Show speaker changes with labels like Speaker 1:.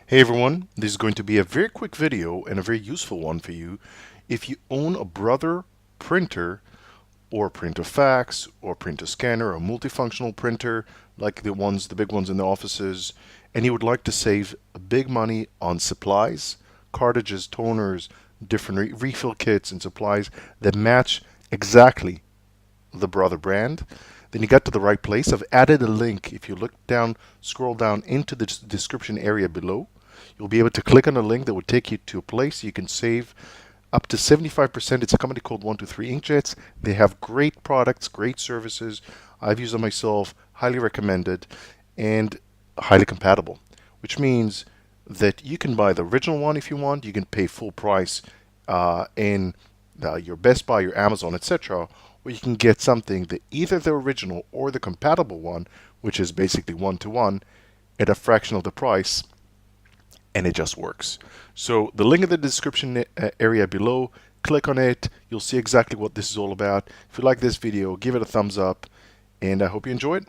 Speaker 1: Hey everyone, this is going to be a very quick video and a very useful one for you. If you own a Brother printer or printer fax or printer scanner or multifunctional printer like the big ones in the offices, and you would like to save big money on supplies, cartridges, toners, different refill kits and supplies that match exactly the Brother brand, then you got to the right place. I've added a link. If you look down, scroll down into the description area below, you'll be able to click on a link that will take you to a place you can save up to 75%. It's a company called 123 Inkjets. They have great products, great services. I've used them myself, highly recommended, and highly compatible, which means that you can buy the original one if you want. You can pay full price in your Best Buy, your Amazon, etc. Or you can get something that either the original or the compatible one, which is basically one-to-one, at a fraction of the price, and it just works. So the link in the description area below, click on it. You'll see exactly what this is all about. If you like this video, give it a thumbs up, and I hope you enjoy it.